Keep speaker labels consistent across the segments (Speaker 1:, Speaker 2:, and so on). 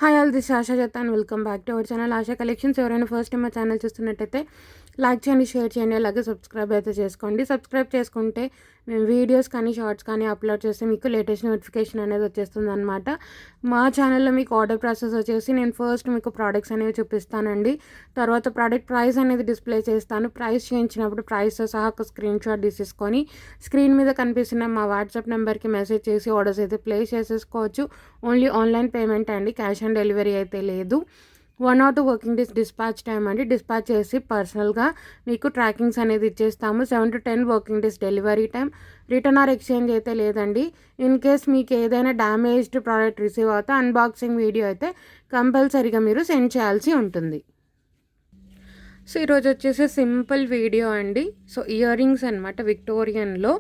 Speaker 1: Hi all, this ASHA జత and welcome back to our channel ASHA collections. ఎవరైనా first time మా channel చూస్తున్నట్టయితే like చేయండి, షేర్ చేయండి, అలాగే సబ్స్క్రైబ్ అయితే చేసుకోండి. సబ్స్క్రైబ్ చేసుకుంటే మేము వీడియోస్ కానీ షార్ట్స్ కానీ అప్లోడ్ చేస్తే మీకు లేటెస్ట్ నోటిఫికేషన్ అనేది వచ్చేస్తుంది అనమాట. మా ఛానల్లో మీకు ఆర్డర్ ప్రాసెస్ వచ్చేసి నేను ఫస్ట్ మీకు ప్రోడక్ట్స్ అనేవి చూపిస్తానండి. తర్వాత ప్రోడక్ట్ ప్రైస్ అనేది డిస్ప్లే చేస్తాను. ప్రైస్ చేయించినప్పుడు ప్రైస్తో సహా ఒక స్క్రీన్ షాట్ తీసేసుకొని స్క్రీన్ మీద కనిపిస్తున్న మా వాట్సాప్ నెంబర్కి మెసేజ్ చేసి ఆర్డర్స్ అయితే ప్లేస్ చేసేసుకోవచ్చు. ఓన్లీ ఆన్లైన్ పేమెంట్ అండి, క్యాష్ ఆన్ డెలివరీ అయితే లేదు. 1 or 2 working days dispatch time అండి. డిస్పాచ్ చేసి పర్సనల్గా మీకు ట్రాకింగ్స్ అనేది ఇచ్చేస్తాము. 7 to 10 working days delivery time. Return or exchange అయితే లేదండి. ఇన్ కేస్ మీకు ఏదైనా డ్యామేజ్డ్ ప్రోడక్ట్ రిసీవ్ అవుతే అన్బాక్సింగ్ వీడియో అయితే కంపల్సరీగా మీరు సెండ్ చేయాల్సి ఉంటుంది. సో ఈరోజు వచ్చేసి సింపుల్ వీడియో అండి. సో ఇయర్ రింగ్స్ అనమాట, విక్టోరియన్లో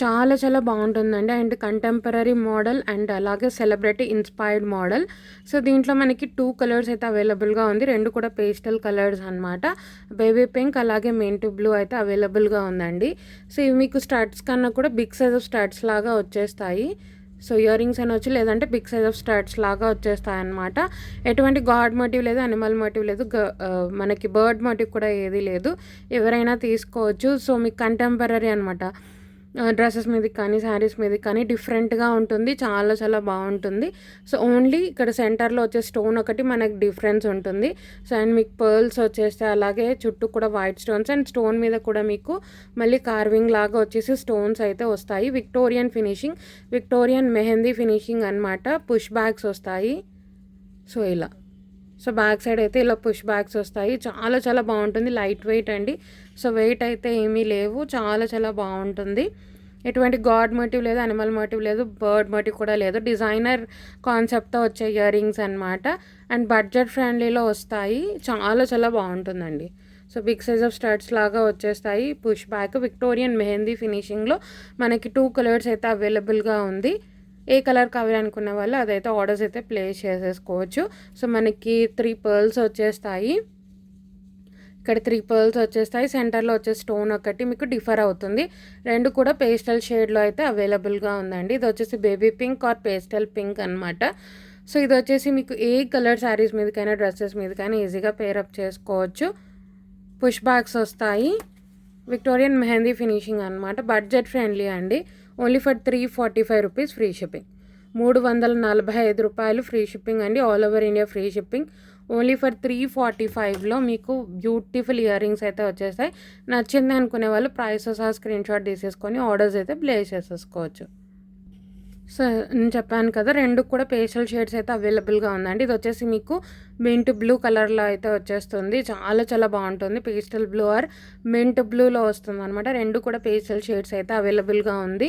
Speaker 1: చాలా చాలా బాగుంటుందండి. అండ్ కంటెంపరీ మోడల్ అండ్ అలాగే సెలబ్రిటీ ఇన్స్పైర్డ్ మోడల్. సో దీంట్లో మనకి 2 కలర్స్ అయితే అవైలబుల్గా ఉంది. 2 కూడా పేస్టల్ కలర్స్ అనమాట. బేబీ పింక్ అలాగే మెంట్ బ్లూ అయితే అవైలబుల్గా ఉందండి. సో ఇవి మీకు స్టడ్స్ కన్నా కూడా బిగ్ సైజ్ ఆఫ్ స్టడ్స్ లాగా వచ్చేస్తాయి. సో ఇయర్ రింగ్స్ అనొచ్చు, లేదంటే బిగ్ సైజ్ ఆఫ్ స్టడ్స్ లాగా వచ్చేస్తాయి అనమాట. ఎటువంటి గాడ్ మోటివ్ లేదు, అనిమల్ మోటివ్ లేదు, మనకి బర్డ్ మోటివ్ కూడా ఏది లేదు. ఎవరైనా తీసుకోవచ్చు. సో మీకు కంటెంపరీ అనమాట. డ్రెస్సెస్ మీదకి కానీ శారీస్ మీదకి కానీ డిఫరెంట్గా ఉంటుంది. చాలా చాలా బాగుంటుంది. సో ఓన్లీ ఇక్కడ సెంటర్లో వచ్చే స్టోన్ ఒకటి మనకి డిఫరెన్స్ ఉంటుంది. సో అండ్ మీకు పర్ల్స్ వచ్చేస్తే అలాగే చుట్టూ కూడా వైట్ స్టోన్స్ అండ్ స్టోన్ మీద కూడా మీకు మళ్ళీ కార్వింగ్ లాగా వచ్చేసి స్టోన్స్ అయితే వస్తాయి. Victorian finishing, Victorian mehndi finishing అనమాట. పుష్ బ్యాగ్స్ వస్తాయి. సో ఇలా, సో బ్యాక్ సైడ్ అయితే ఇలా పుష్ బ్యాగ్స్ వస్తాయి. చాలా చాలా బాగుంటుంది. లైట్ వెయిట్ అండి. సో వెయిట్ అయితే ఏమీ లేవు. చాలా చాలా బాగుంటుంది. ఎటువంటి గాడ్ మోటివ్ లేదు, అనిమల్ మోటివ్ లేదు, బర్డ్ మోటివ్ కూడా లేదు. డిజైనర్ కాన్సెప్ట్తో వచ్చే ఇయర్ రింగ్స్ అనమాట. అండ్ బడ్జెట్ ఫ్రెండ్లీలో వస్తాయి. చాలా చాలా బాగుంటుందండి. So big size of studs లాగా వచ్చేస్తాయి. పుష్ బ్యాక్ విక్టోరియన్ మెహందీ ఫినిషింగ్లో మనకి 2 కలర్స్ అయితే అవైలబుల్గా ఉంది. ఏ కలర్ కావాలనుకున్న వాళ్ళు అదైతే ఆర్డర్స్ అయితే ప్లేస్ చేసేసుకోవచ్చు. సో మనకి 3 పర్ల్స్ వచ్చేస్తాయి. ఇక్కడ 3 పర్ల్స్ వచ్చేస్తాయి. సెంటర్లో వచ్చే స్టోన్ ఒకటి మీకు డిఫర్ అవుతుంది. 2 కూడా పేస్టల్ షేడ్లో అయితే అవైలబుల్గా ఉందండి. ఇది వచ్చేసి baby pink or pastel pink అనమాట. సో ఇది వచ్చేసి మీకు ఏ కలర్ శారీస్ మీదకైనా డ్రెస్సెస్ మీదకైనా ఈజీగా పేరప్ చేసుకోవచ్చు. పుష్ బ్యాగ్స్ వస్తాయి. విక్టోరియన్ మెహందీ ఫినిషింగ్ అనమాట. బడ్జెట్ ఫ్రెండ్లీ అండి. Only for 345 rupees free shipping. 345 రూపాయలు ఫ్రీ షిప్పింగ్ అండి. All over India free shipping. Only for 345లో మీకు బ్యూటిఫుల్ ఇయర్ రింగ్స్ అయితే వచ్చేస్తాయి. నచ్చింది అనుకునే వాళ్ళు ప్రైస్ సహా స్క్రీన్ షాట్ తీసేసుకొని ఆర్డర్స్ అయితే ప్లేస్ చేసేసుకోవచ్చు. సో నేను చెప్పాను కదా, 2 కూడా పేస్టల్ షేడ్స్ అయితే అవైలబుల్గా ఉందండి. ఇది వచ్చేసి మీకు మింట్ బ్లూ కలర్లో అయితే వచ్చేస్తుంది. చాలా చాలా బాగుంటుంది. పేస్టల్ బ్లూ ఆర్ మింట్ బ్లూలో వస్తుంది అనమాట. 2 కూడా పేస్టల్ షేడ్స్ అయితే అవైలబుల్గా ఉంది.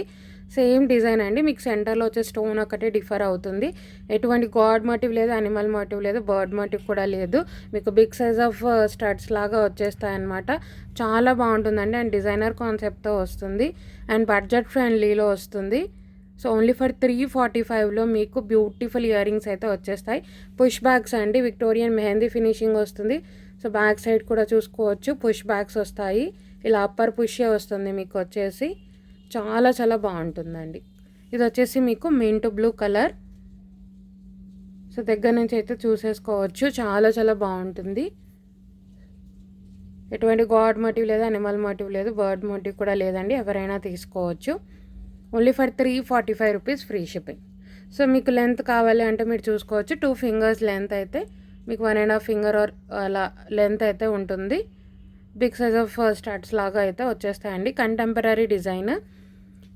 Speaker 1: సేమ్ డిజైన్ అండి. మీకు సెంటర్లో వచ్చే స్టోన్ ఒకటే డిఫర్ అవుతుంది. ఎటువంటి గాడ్ మోటివ్ లేదు, అనిమల్ మోటివ్ లేదు, బర్డ్ మోటివ్ కూడా లేదు. మీకు బిగ్ సైజ్ ఆఫ్ స్టడ్స్ లాగా వచ్చేస్తాయన్నమాట. చాలా బాగుంటుందండి. అండ్ డిజైనర్ కాన్సెప్ట్తో వస్తుంది. అండ్ బడ్జెట్ ఫ్రెండ్లీలో వస్తుంది. సో ఓన్లీ ఫర్ 345లో మీకు బ్యూటిఫుల్ ఇయర్ రింగ్స్ అయితే వచ్చేస్తాయి. పుష్ బ్యాగ్స్ అండి. విక్టోరియన్ మెహందీ ఫినిషింగ్ వస్తుంది. సో బ్యాక్ సైడ్ కూడా చూసుకోవచ్చు. పుష్ బ్యాగ్స్ వస్తాయి. ఇలా అప్పర్ పుషే వస్తుంది మీకు వచ్చేసి. చాలా చాలా బాగుంటుందండి. ఇది వచ్చేసి మీకు మింట్ బ్లూ కలర్. సో దగ్గర నుంచి అయితే చూసేసుకోవచ్చు. చాలా చాలా బాగుంటుంది. ఎటువంటి గాడ్ మోటివ్ లేదు, అనిమల్ మోటివ్ లేదు, బర్డ్ మోటివ్ కూడా లేదండి. ఎవరైనా తీసుకోవచ్చు. Only for 345 rupees free shipping. So మీకు లెంత్ కావాలి అంటే మీరు చూసుకోవచ్చు. 2 ఫింగర్స్ లెంత్ అయితే మీకు 1.5 ఫింగర్ ఆర్ అలా లెంత్ అయితే ఉంటుంది. బిగ్ సైజ్ ఆఫ్ స్టడ్స్ లాగా అయితే వచ్చేస్తాయండి. Contemporary design.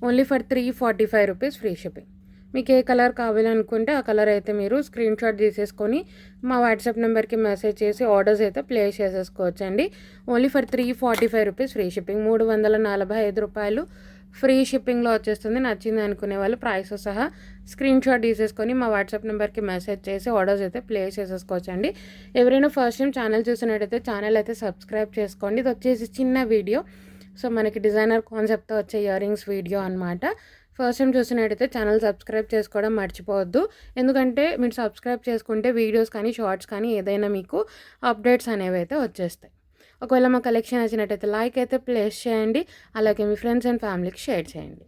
Speaker 1: Only for 345 rupees free shipping. మీకు ఏ కలర్ కావాలనుకుంటే ఆ కలర్ అయితే మీరు స్క్రీన్ షాట్ తీసేసుకొని మా వాట్సాప్ నెంబర్కి మెసేజ్ చేసి ఆర్డర్స్ అయితే ప్లేస్ చేసేసుకోవచ్చు అండి. Only for 345 rupees free shipping. 345 రూపాయలు ఫ్రీ షిప్పింగ్లో వచ్చేస్తుంది. నచ్చింది అనుకునే వాళ్ళు ప్రైస్ సహా స్క్రీన్ షాట్ తీసేసుకొని మా వాట్సాప్ నెంబర్కి మెసేజ్ చేసి ఆర్డర్స్ అయితే ప్లేస్ చేసేసుకోవచ్చు అండి. ఎవరైనా ఫస్ట్ టైం ఛానల్ చూసినట్టయితే ఛానల్ అయితే సబ్స్క్రైబ్ చేసుకోండి. ఇది వచ్చేసి చిన్న వీడియో. సో మనకి డిజైనర్ కాన్సెప్ట్తో వచ్చే ఇయర్ రింగ్స్ వీడియో అనమాట. ఫస్ట్ టైం చూసినట్టయితే ఛానల్ సబ్స్క్రైబ్ చేసుకోవడం మర్చిపోవద్దు. ఎందుకంటే మీరు సబ్స్క్రైబ్ చేసుకుంటే వీడియోస్ కానీ షార్ట్స్ కానీ ఏదైనా మీకు అప్డేట్స్ అనేవి అయితే వచ్చేస్తాయి. ఒకవేళ మా కలెక్షన్ నచ్చినట్టయితే లైక్ అయితే ప్లేస్ చేయండి. అలాగే మీ ఫ్రెండ్స్ అండ్ ఫ్యామిలీకి షేర్ చేయండి.